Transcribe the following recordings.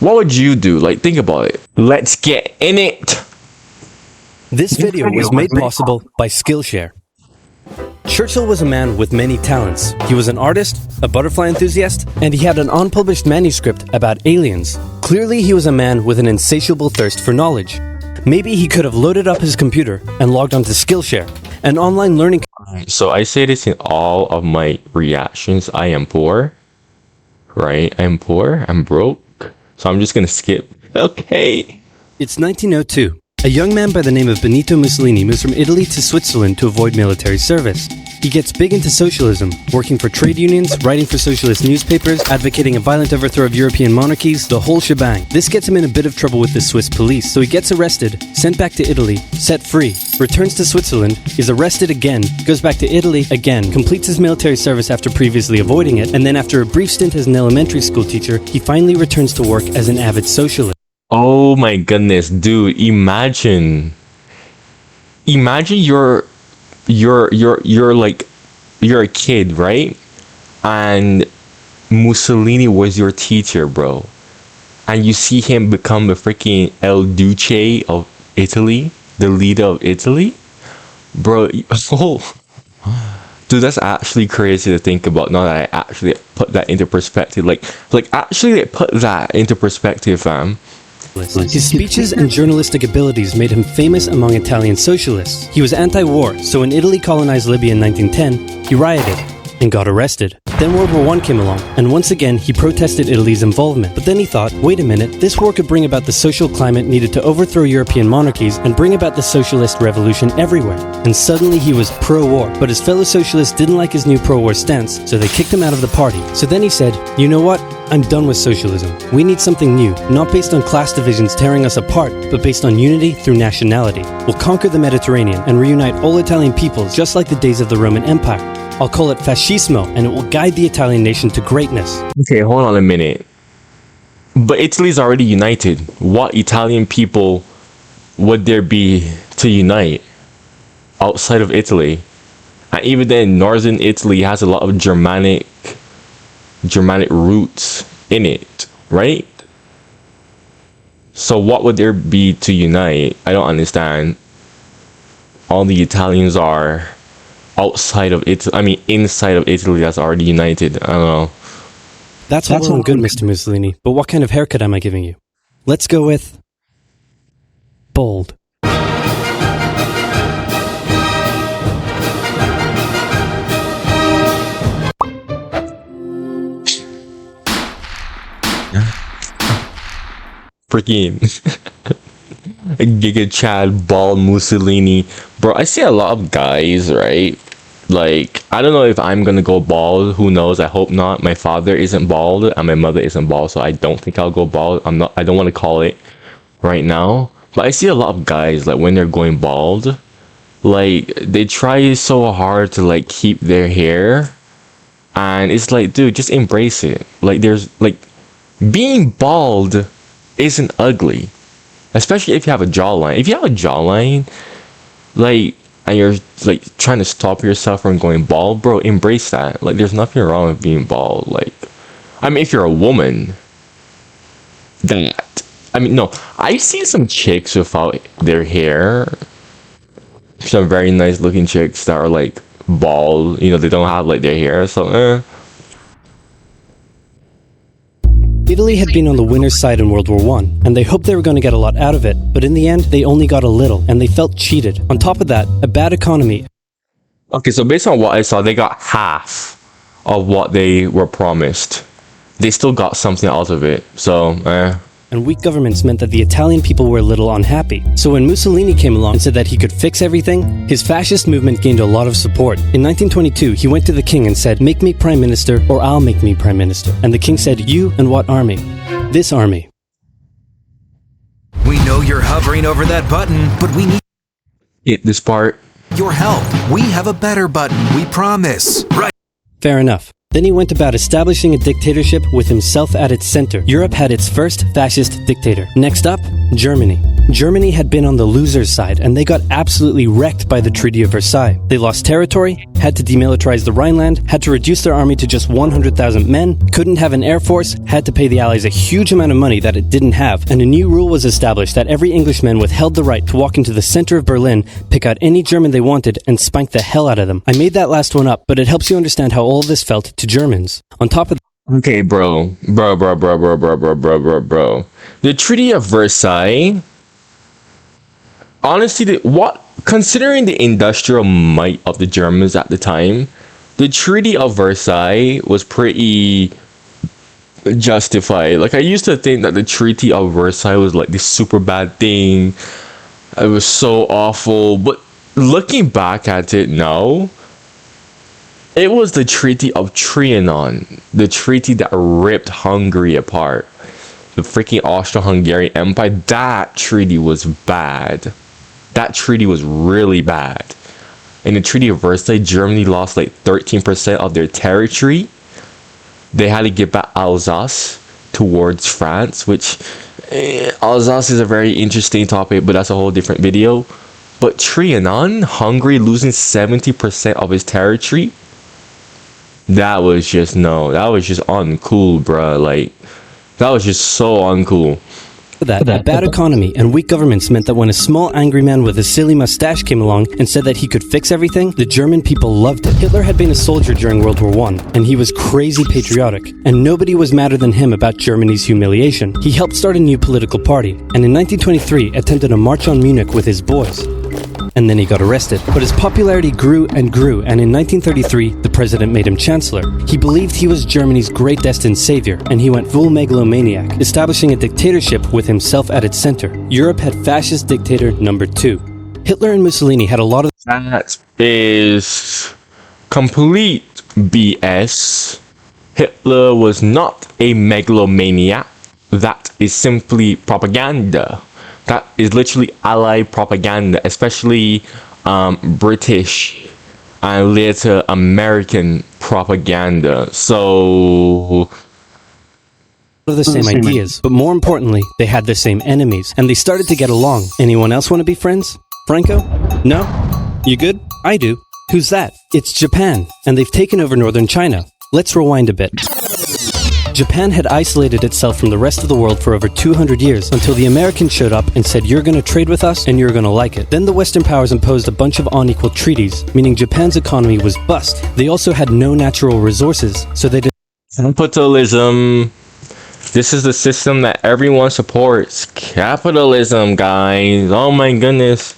What would you do? Like, think about it. Let's get in it. This video was made possible by Skillshare. Churchill was a man with many talents. He was an artist, a butterfly enthusiast, and he had an unpublished manuscript about aliens. Clearly, he was a man with an insatiable thirst for knowledge. Maybe he could have loaded up his computer and logged onto Skillshare, an online learning. So I say this in all of my reactions. I am poor, right? I'm poor. I'm broke. So I'm just gonna skip. Okay. It's 1902. A young man by the name of Benito Mussolini moves from Italy to Switzerland to avoid military service. He gets big into socialism, working for trade unions, writing for socialist newspapers, advocating a violent overthrow of European monarchies, the whole shebang. This gets him in a bit of trouble with the Swiss police, so he gets arrested, sent back to Italy, set free, returns to Switzerland, is arrested again, goes back to Italy again, completes his military service after previously avoiding it, and then after a brief stint as an elementary school teacher, he finally returns to work as an avid socialist. Oh my goodness, dude! Imagine you're a kid, right? And Mussolini was your teacher, bro. And you see him become the freaking El Duce of Italy, the leader of Italy, bro. Oh, dude, that's actually crazy to think about. Now that I actually put that into perspective, actually put that into perspective, fam. His speeches and journalistic abilities made him famous among Italian socialists. He was anti-war, so when Italy colonized Libya in 1910, he rioted and got arrested. Then World War I came along, and once again he protested Italy's involvement. But then he thought, wait a minute, this war could bring about the social climate needed to overthrow European monarchies and bring about the socialist revolution everywhere. And suddenly he was pro-war, but his fellow socialists didn't like his new pro-war stance, so they kicked him out of the party. So then he said, you know what? I'm done with socialism. We need something new, not based on class divisions tearing us apart, but based on unity through nationality. We'll conquer the Mediterranean and reunite all Italian peoples just like the days of the Roman Empire. I'll call it fascismo, and it will guide the Italian nation to greatness. Okay, hold on a minute. But Italy's already united. What Italian people would there be to unite outside of Italy? And even then, northern Italy has a lot of Germanic roots in it, right? So what would there be to unite? I don't understand. All the Italians are outside of Italy. I mean, inside of Italy that's already united. I don't know. That's all well and good, Mr. Mussolini, but what kind of haircut am I giving you? Let's go with bold. Freaking Giga Chad, bald Mussolini. Bro, I see a lot of guys, right? Like, I don't know if I'm gonna go bald. Who knows? I hope not. My father isn't bald and my mother isn't bald, so I don't think I'll go bald. I don't want to call it right now. But I see a lot of guys, like, when they're going bald, like, they try so hard to, like, keep their hair. And it's like, dude, just embrace it. Like, being bald isn't ugly, especially if you have a jawline. If you have a jawline, like, and you're like trying to stop yourself from going bald, bro, embrace that. Like, there's nothing wrong with being bald. Like, I mean, if you're a woman, no, I've seen some chicks without their hair, some very nice looking chicks that are like bald, you know, they don't have like their hair, so Italy had been on the winner's side in World War I, and they hoped they were going to get a lot out of it, but in the end, they only got a little, and they felt cheated. On top of that, a bad economy. Okay, so based on what I saw, they got half of what they were promised. They still got something out of it, so And weak governments meant that the Italian people were a little unhappy. So when Mussolini came along and said that he could fix everything, his fascist movement gained a lot of support. In 1922, he went to the king and said, make me prime minister or I'll make me prime minister. And the king said, you and what army? This army. We know you're hovering over that button, but we need this part. Your help. We have a better button, we promise. Right. Fair enough. Then he went about establishing a dictatorship with himself at its center. Europe had its first fascist dictator. Next up, Germany. Germany had been on the loser's side, and they got absolutely wrecked by the Treaty of Versailles. They lost territory, had to demilitarize the Rhineland, had to reduce their army to just 100,000 men, couldn't have an air force, had to pay the Allies a huge amount of money that it didn't have, and a new rule was established that every Englishman withheld the right to walk into the center of Berlin, pick out any German they wanted, and spank the hell out of them. I made that last one up, but it helps you understand how all of this felt to Germans. On top of Okay, bro. The Treaty of Versailles, honestly, considering the industrial might of the Germans at the time, the Treaty of Versailles was pretty justified. Like, I used to think that the Treaty of Versailles was like this super bad thing. It was so awful. But looking back at it now, it was the Treaty of Trianon, the treaty that ripped Hungary apart. The freaking Austro-Hungarian Empire. That treaty was bad. That treaty was really bad. In the Treaty of Versailles, Germany lost like 13% of their territory. They had to give back Alsace towards France, which Alsace is a very interesting topic, but that's a whole different video. But Trianon, Hungary losing 70% of its territory, that was just uncool, bruh. Like, that was just so uncool. that, a bad economy and weak governments meant that when a small angry man with a silly mustache came along and said that he could fix everything, the German people loved it. Hitler had been a soldier during World War I, and he was crazy patriotic, and nobody was madder than him about Germany's humiliation. He helped start a new political party, and in 1923 attempted a march on Munich with his boys. And then he got arrested. But his popularity grew and grew, and in 1933, the president made him chancellor. He believed he was Germany's great destined savior, and he went full megalomaniac, establishing a dictatorship with himself at its center. Europe had fascist dictator number 2. Hitler and Mussolini had a lot of... That is complete BS. Hitler was not a megalomaniac. That is simply propaganda. That is literally Allied propaganda, especially British and later American propaganda. So the same ideas, but more importantly, they had the same enemies, and they started to get along. Anyone else want to be friends? Franco? No? You good? I do. Who's that? It's Japan, and they've taken over northern China. Let's rewind a bit. Japan had isolated itself from the rest of the world for over 200 years until the Americans showed up and said, you're going to trade with us and you're going to like it. Then the Western powers imposed a bunch of unequal treaties, meaning Japan's economy was bust. They also had no natural resources, so they did... Capitalism. This is the system that everyone supports. Capitalism, guys. Oh my goodness.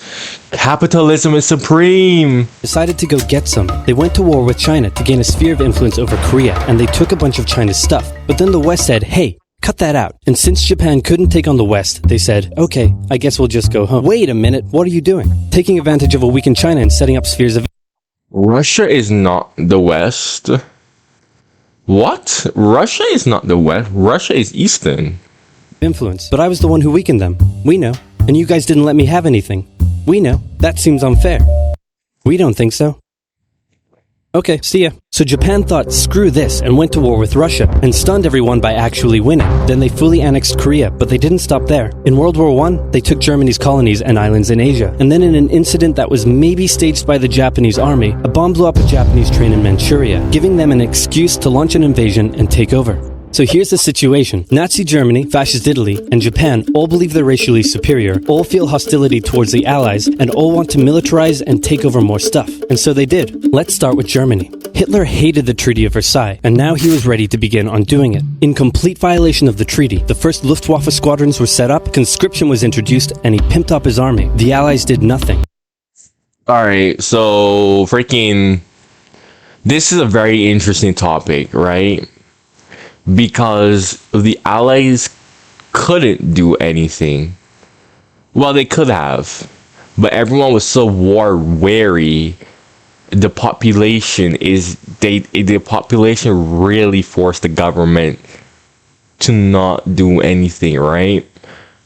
Capitalism is supreme. Decided to go get some. They went to war with China to gain a sphere of influence over Korea, and they took a bunch of China's stuff. But then the West said, hey, cut that out. And since Japan couldn't take on the West, they said, okay, I guess we'll just go home. Wait a minute, what are you doing? Taking advantage of a weakened China and setting up spheres of... Russia is not the West. What? Russia is not the West. Russia is Eastern. Influence. But I was the one who weakened them. We know. And you guys didn't let me have anything. We know. That seems unfair. We don't think so. Okay, see ya. So Japan thought, screw this, and went to war with Russia, and stunned everyone by actually winning. Then they fully annexed Korea, but they didn't stop there. In World War I, they took Germany's colonies and islands in Asia. And then in an incident that was maybe staged by the Japanese army, a bomb blew up a Japanese train in Manchuria, giving them an excuse to launch an invasion and take over. So here's the situation. Nazi Germany, Fascist Italy, and Japan all believe they're racially superior, all feel hostility towards the Allies, and all want to militarize and take over more stuff. And so they did. Let's start with Germany. Hitler hated the Treaty of Versailles, and now he was ready to begin undoing it. In complete violation of the treaty, the first Luftwaffe squadrons were set up, conscription was introduced, and he pimped up his army. The Allies did nothing. Alright, so freaking... This is a very interesting topic, right? Because the Allies couldn't do anything. Well, they could have, but everyone was so war weary. The population really forced the government to not do anything, right?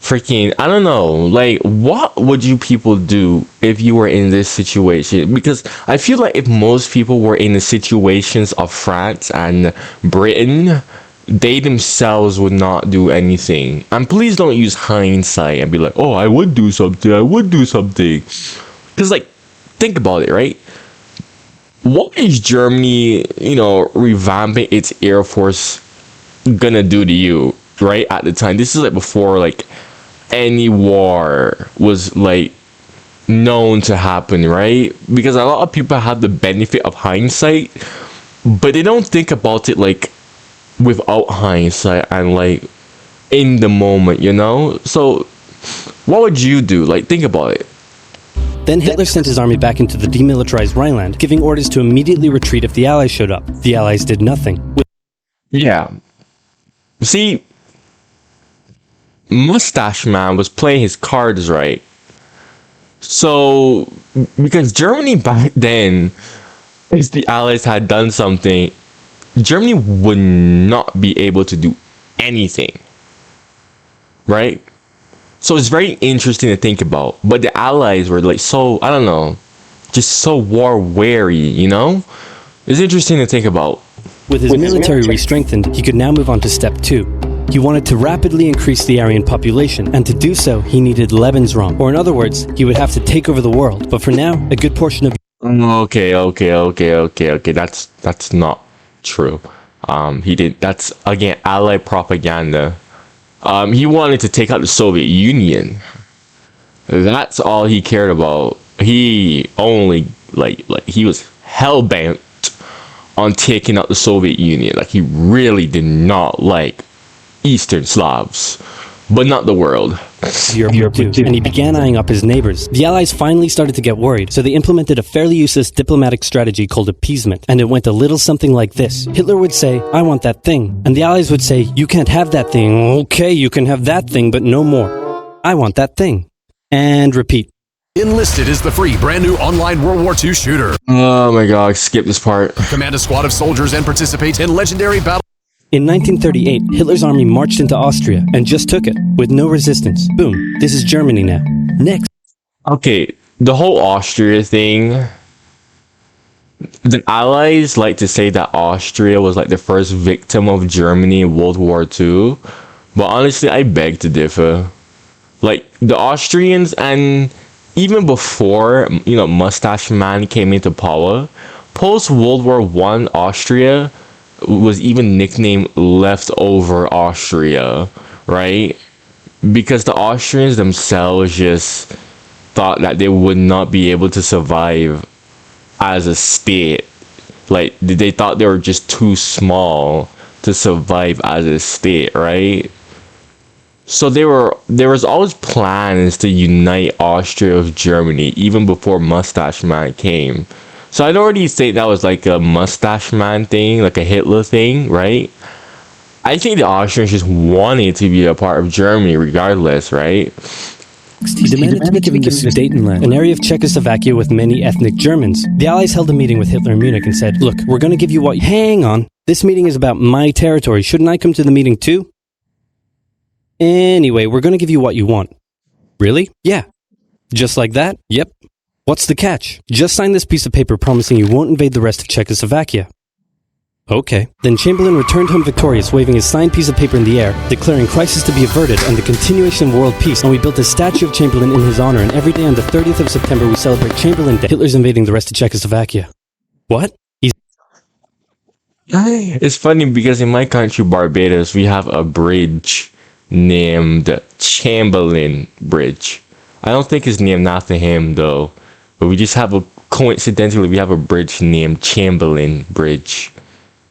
Freaking, I don't know, like, what would you people do if you were in this situation? Because I feel like if most people were in the situations of France and Britain, they themselves would not do anything. And please don't use hindsight and be like, oh, I would do something, I would do something. Because, like, think about it, right? What is Germany, revamping its Air Force gonna do to you, right? At the time, this is like before, like, any war was, like, known to happen, right? Because a lot of people have the benefit of hindsight, but they don't think about it, like, without hindsight and, like, in the moment, So, what would you do? Like, think about it. Then Hitler sent his army back into the demilitarized Rhineland, giving orders to immediately retreat if the Allies showed up. The Allies did nothing. Yeah. See, Mustache Man was playing his cards right. So, because Germany back then, if the Allies had done something, Germany would not be able to do anything. Right? So it's very interesting to think about. But the Allies were like so, I don't know, just so war weary. It's interesting to think about. With his military re-strengthened, he could now move on to step 2. He wanted to rapidly increase the Aryan population, and to do so, he needed Lebensraum. Or in other words, he would have to take over the world. But for now, a good portion of... Okay. That's not true. He did. That's, again, Allied propaganda. He wanted to take out the Soviet Union. That's all he cared about. He only, like he was hell-bent on taking out the Soviet Union. Like, he really did not like Eastern Slavs, but not the world. Europe too, and he began eyeing up his neighbors. The Allies finally started to get worried, so they implemented a fairly useless diplomatic strategy called appeasement, and it went a little something like this. Hitler would say, I want that thing, and the Allies would say, you can't have that thing. Okay, you can have that thing, but no more. I want that thing. And repeat. Enlisted is the free brand new online World War II shooter. Oh my god, skip this part. Command a squad of soldiers and participate in legendary battle. In 1938, Hitler's army marched into Austria and just took it, with no resistance. Boom, this is Germany now. Next. Okay, the whole Austria thing, the Allies like to say that Austria was like the first victim of Germany in World War II, but honestly, I beg to differ. Like, the Austrians, and even before, Mustache Man came into power, post-World War I Austria was even nicknamed Leftover Austria, right? Because the Austrians themselves just thought that they would not be able to survive as a state. Like, they thought they were just too small to survive as a state, right? So there was always plans to unite Austria with Germany even before Mustache Man came. So I'd already say that was like a Mustache Man thing, like a Hitler thing, right? I think the Austrians just wanted to be a part of Germany regardless, right? He demanded to be given the Sudetenland, an area of Czechoslovakia with many ethnic Germans. The Allies held a meeting with Hitler in Munich and said, look, we're going to give you what... Hang on. This meeting is about my territory. Shouldn't I come to the meeting too? Anyway, we're going to give you what you want. Really? Yeah. Just like that? Yep. What's the catch? Just sign this piece of paper promising you won't invade the rest of Czechoslovakia. Okay. Then Chamberlain returned home victorious, waving his signed piece of paper in the air, declaring crisis to be averted and the continuation of world peace. And we built a statue of Chamberlain in his honor, and every day on the 30th of September we celebrate Chamberlain Day. Hitler's invading the rest of Czechoslovakia. What? It's funny because in my country, Barbados, we have a bridge named Chamberlain Bridge. I don't think it's named after him though, but we just have coincidentally we have a bridge named Chamberlain Bridge.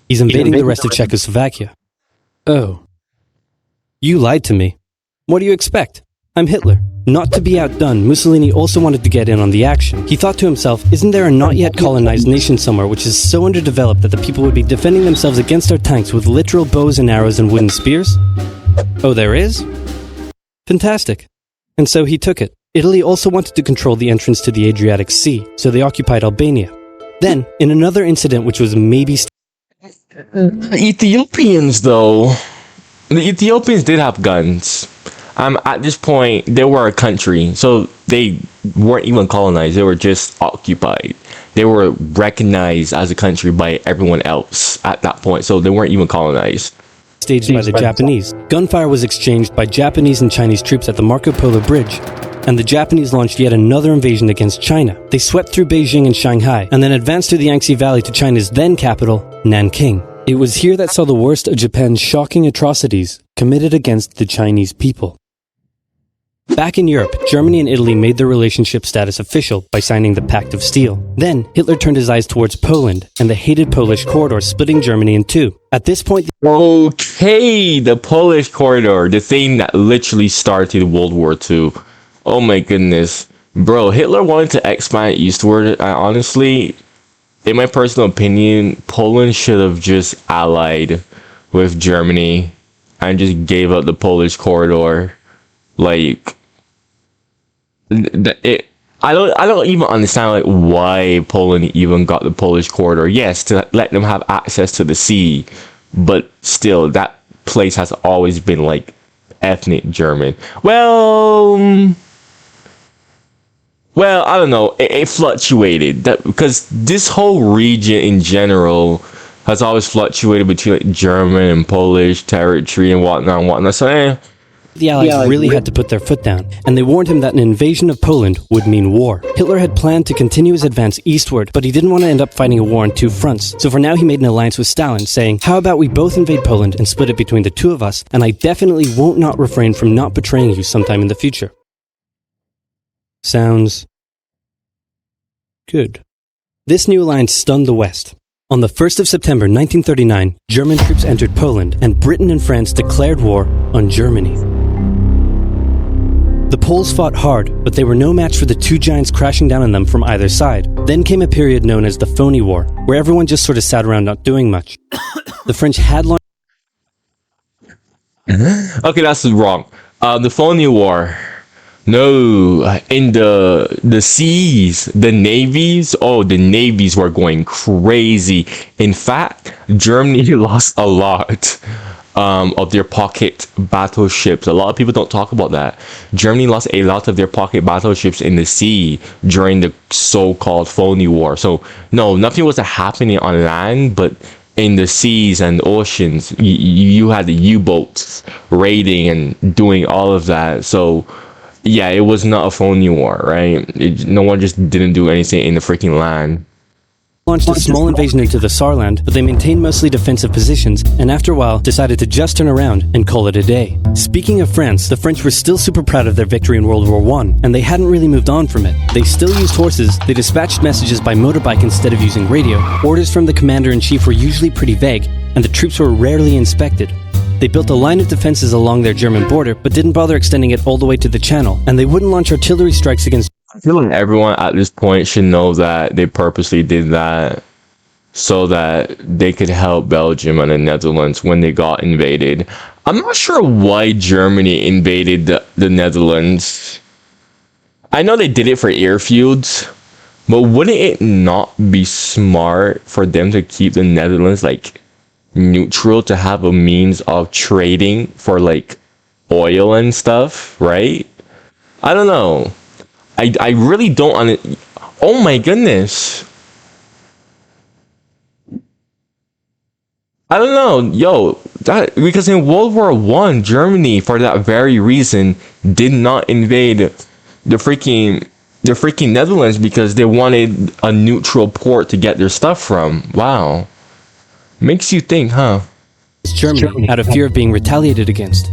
He's invading the rest of Czechoslovakia. Oh. You lied to me. What do you expect? I'm Hitler. Not to be outdone, Mussolini also wanted to get in on the action. He thought to himself, isn't there a not yet colonized nation somewhere which is so underdeveloped that the people would be defending themselves against our tanks with literal bows and arrows and wooden spears? Oh, there is? Fantastic. And so he took it. Italy also wanted to control the entrance to the Adriatic Sea, so they occupied Albania. Then, in another incident which was maybe... Ethiopians, though. The Ethiopians did have guns. At this point, they were a country, so they weren't even colonized. They were just occupied. They were recognized as a country by everyone else at that point, so they weren't even colonized. staged by the Japanese. Gunfire was exchanged by Japanese and Chinese troops at the Marco Polo Bridge, and the Japanese launched yet another invasion against China. They swept through Beijing and Shanghai, and then advanced through the Yangtze Valley to China's then capital, Nanking. It was here that saw the worst of Japan's shocking atrocities committed against the Chinese people. Back in Europe, Germany and Italy made their relationship status official by signing the Pact of Steel. Then, Hitler turned his eyes towards Poland and the hated Polish corridor, splitting Germany in two. At this point, Okay, the Polish corridor, the thing that literally started World War II. Oh my goodness. Bro, Hitler wanted to expand eastward. Honestly, in my personal opinion, Poland should have just allied with Germany and just gave up the Polish corridor. Like, I don't even understand like why Poland even got the Polish corridor. Yes, to let them have access to the sea, but still, that place has always been like ethnic German. Well, I don't know. It fluctuated that because this whole region in general has always fluctuated between like German and Polish territory and whatnot. So, the Allies really had to put their foot down, and they warned him that an invasion of Poland would mean war. Hitler had planned to continue his advance eastward, but he didn't want to end up fighting a war on two fronts. So for now he made an alliance with Stalin, saying, "How about we both invade Poland and split it between the two of us, and I definitely won't not refrain from not betraying you sometime in the future." Sounds good. This new alliance stunned the West. On the 1st of September 1939, German troops entered Poland, and Britain and France declared war on Germany. The Poles fought hard, but they were no match for the two giants crashing down on them from either side. Then came a period known as the Phony War, where everyone just sort of sat around not doing much. The French had launched... okay, that's wrong. The Phony War. No, in the seas, the navies were going crazy. In fact, Germany lost a lot of their pocket battleships. A lot of people don't talk about that. Germany lost a lot of their pocket battleships in the sea during the so-called Phony War. So, no, nothing was happening on land, but in the seas and oceans, you had the U-boats raiding and doing all of that. So, yeah, it was not a phony war, right? No one just didn't do anything in the freaking land. Launched a small invasion into the Saarland, but they maintained mostly defensive positions, and after a while decided to just turn around and call it a day. Speaking of France, the French were still super proud of their victory in World War I, and they hadn't really moved on from it. They still used horses, they dispatched messages by motorbike instead of using radio, orders from the commander-in-chief were usually pretty vague, and the troops were rarely inspected. They built a line of defenses along their German border, but didn't bother extending it all the way to the Channel, and they wouldn't launch artillery strikes against... I feel like everyone at this point should know that they purposely did that so that they could help Belgium and the Netherlands when they got invaded. I'm not sure why Germany invaded the Netherlands. I know they did it for airfields, but wouldn't it not be smart for them to keep the Netherlands like neutral, to have a means of trading for like oil and stuff, right? I don't know. I really don't oh my goodness. I don't know, yo, that because in World War I, Germany, for that very reason, did not invade the freaking Netherlands because they wanted a neutral port to get their stuff from. Wow. Makes you think, huh? Germany out of fear of being retaliated against.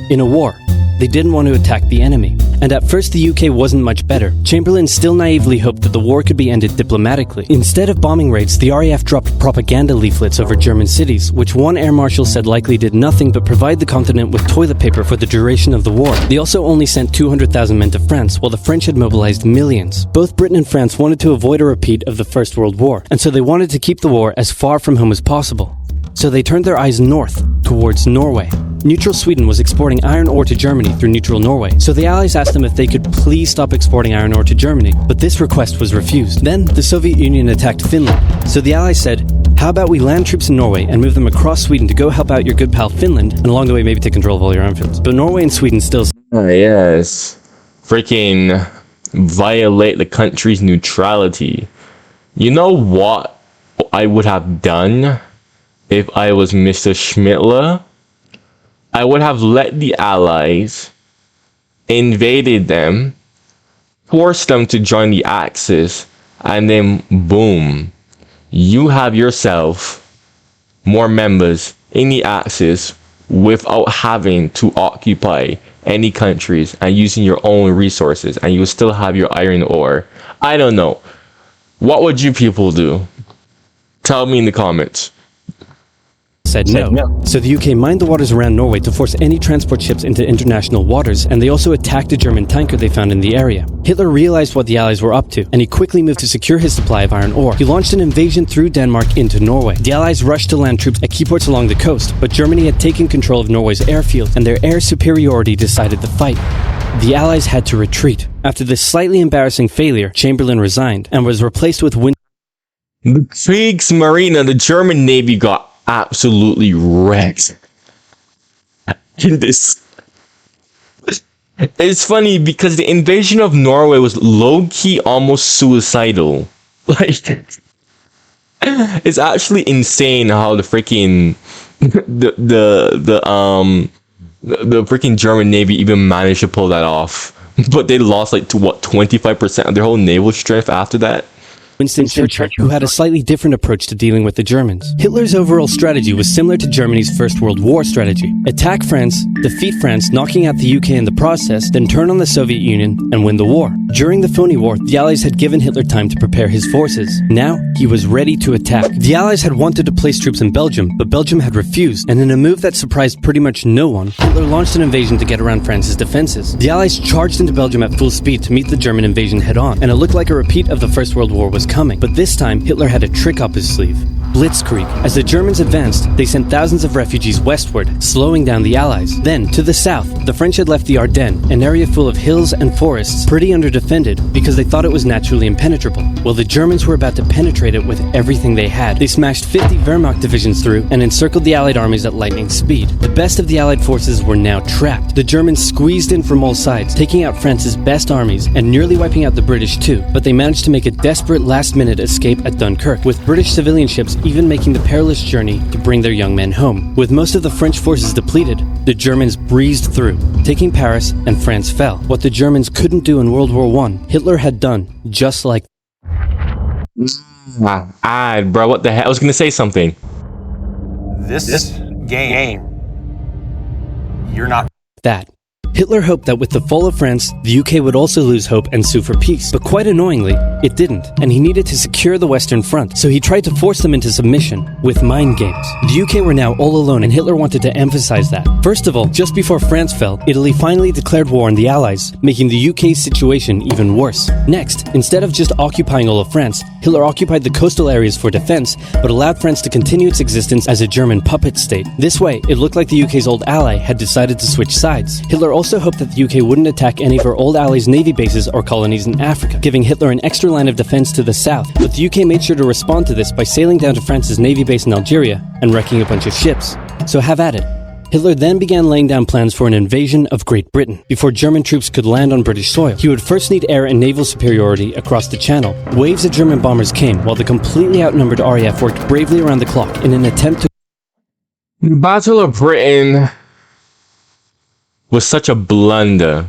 In a war, they didn't want to attack the enemy. And at first the UK wasn't much better. Chamberlain still naively hoped that the war could be ended diplomatically. Instead of bombing raids, the RAF dropped propaganda leaflets over German cities, which one air marshal said likely did nothing but provide the continent with toilet paper for the duration of the war. They also only sent 200,000 men to France, while the French had mobilized millions. Both Britain and France wanted to avoid a repeat of the First World War, and so they wanted to keep the war as far from home as possible. So they turned their eyes north, towards Norway. Neutral Sweden was exporting iron ore to Germany through neutral Norway, so the Allies asked them if they could please stop exporting iron ore to Germany, but this request was refused. Then, the Soviet Union attacked Finland, so the Allies said, how about we land troops in Norway and move them across Sweden to go help out your good pal Finland, and along the way maybe take control of all your armfields. But Norway and Sweden still... yes. Freaking violate the country's neutrality. You know what I would have done if I was Mr. Schmittler? I would have let the Allies invaded them, forced them to join the Axis, and then boom, you have yourself more members in the Axis without having to occupy any countries and using your own resources, and you still have your iron ore. I don't know. What would you people do? Tell me in the comments. Said no. So the UK mined the waters around Norway to force any transport ships into international waters, and they also attacked a German tanker they found in the area. Hitler realized what the Allies were up to, and he quickly moved to secure his supply of iron ore. He launched an invasion through Denmark into Norway. The Allies rushed to land troops at key ports along the coast, but Germany had taken control of Norway's airfield, and their air superiority decided the fight. The Allies had to retreat. After this slightly embarrassing failure, Chamberlain resigned, and was replaced with The Kriegsmarine, the German Navy, got absolutely wrecked in this. It's funny because the invasion of Norway was low-key almost suicidal. Like, it's actually insane how the freaking the freaking German Navy even managed to pull that off. But they lost like to what, 25% of their whole naval strength after that. Winston Churchill, who had a slightly different approach to dealing with the Germans. Hitler's overall strategy was similar to Germany's First World War strategy. Attack France, defeat France, knocking out the UK in the process, then turn on the Soviet Union and win the war. During the phony war, the Allies had given Hitler time to prepare his forces. Now, he was ready to attack. The Allies had wanted to place troops in Belgium, but Belgium had refused, and in a move that surprised pretty much no one, Hitler launched an invasion to get around France's defenses. The Allies charged into Belgium at full speed to meet the German invasion head-on, and it looked like a repeat of the First World War was coming. But this time, Hitler had a trick up his sleeve. Blitzkrieg. As the Germans advanced, they sent thousands of refugees westward, slowing down the Allies. Then, to the south, the French had left the Ardennes, an area full of hills and forests, pretty underdefended because they thought it was naturally impenetrable. Well, the Germans were about to penetrate it with everything they had. They smashed 50 Wehrmacht divisions through and encircled the Allied armies at lightning speed. The best of the Allied forces were now trapped. The Germans squeezed in from all sides, taking out France's best armies and nearly wiping out the British too, but they managed to make a desperate last-minute escape at Dunkirk, with British civilian ships even making the perilous journey to bring their young men home. With most of the French forces depleted, the Germans breezed through, taking Paris, and France fell. What the Germans couldn't do in World War I, Hitler had done just like Bro, what the heck? I was gonna say something. This game, you're not that. Hitler hoped that with the fall of France, the UK would also lose hope and sue for peace. But quite annoyingly, it didn't, and he needed to secure the Western Front, so he tried to force them into submission with mind games. The UK were now all alone, and Hitler wanted to emphasize that. First of all, just before France fell, Italy finally declared war on the Allies, making the UK's situation even worse. Next, instead of just occupying all of France, Hitler occupied the coastal areas for defense, but allowed France to continue its existence as a German puppet state. This way, it looked like the UK's old ally had decided to switch sides. Hitler also hoped that the UK wouldn't attack any of her old allies' navy bases or colonies in Africa, giving Hitler an extra line of defense to the south. But the UK made sure to respond to this by sailing down to France's navy base in Algeria and wrecking a bunch of ships. So have at it. Hitler then began laying down plans for an invasion of Great Britain. Before German troops could land on British soil, he would first need air and naval superiority across the Channel. Waves of German bombers came, while the completely outnumbered RAF worked bravely around the clock in an attempt to... The Battle of Britain was such a blunder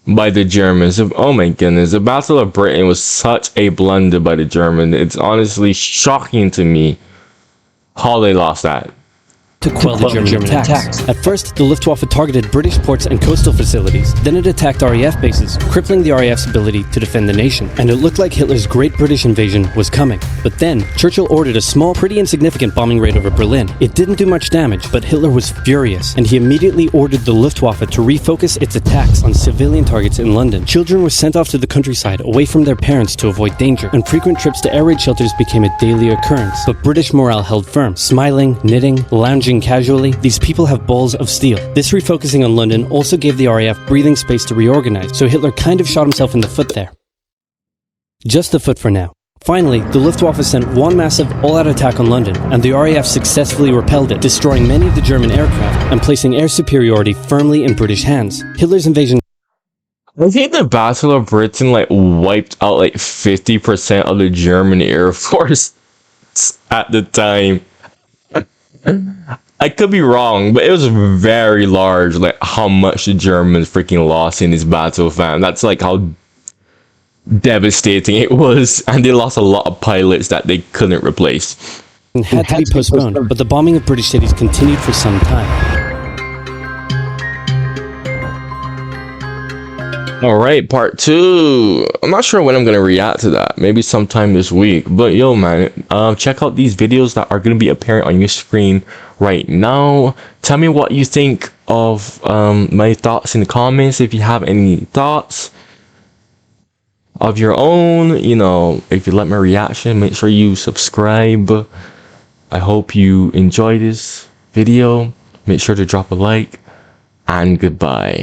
by the Germans. Oh my goodness, the Battle of Britain was such a blunder by the Germans. It's honestly shocking to me how they lost that. To quell the German attacks. At first, the Luftwaffe targeted British ports and coastal facilities. Then it attacked RAF bases, crippling the RAF's ability to defend the nation. And it looked like Hitler's Great British Invasion was coming. But then, Churchill ordered a small, pretty insignificant bombing raid over Berlin. It didn't do much damage, but Hitler was furious, and he immediately ordered the Luftwaffe to refocus its attacks on civilian targets in London. Children were sent off to the countryside, away from their parents to avoid danger, and frequent trips to air raid shelters became a daily occurrence. But British morale held firm. Smiling, knitting, lounging casually, these people have balls of steel. This refocusing on London also gave the RAF breathing space to reorganize, so Hitler kind of shot himself in the foot there. Just the foot for now. Finally, the Luftwaffe sent one massive all-out attack on London, and the RAF successfully repelled it, destroying many of the German aircraft and placing air superiority firmly in British hands. Hitler's invasion... I think the Battle of Britain wiped out 50% of the German Air Force at the time. I could be wrong, but it was very large, like how much the Germans freaking lost in this battle, fam. That's like how devastating it was, and they lost a lot of pilots that they couldn't replace. and had to be postponed, but the bombing of British cities continued for some time. All right, part 2. I'm not sure when I'm gonna react to that. Maybe sometime this week. But yo, man, check out these videos that are gonna be appearing on your screen right now. Tell me what you think of my thoughts in the comments. If you have any thoughts of your own, you know, if you like my reaction, make sure you subscribe. I hope you enjoy this video. Make sure to drop a like, and goodbye.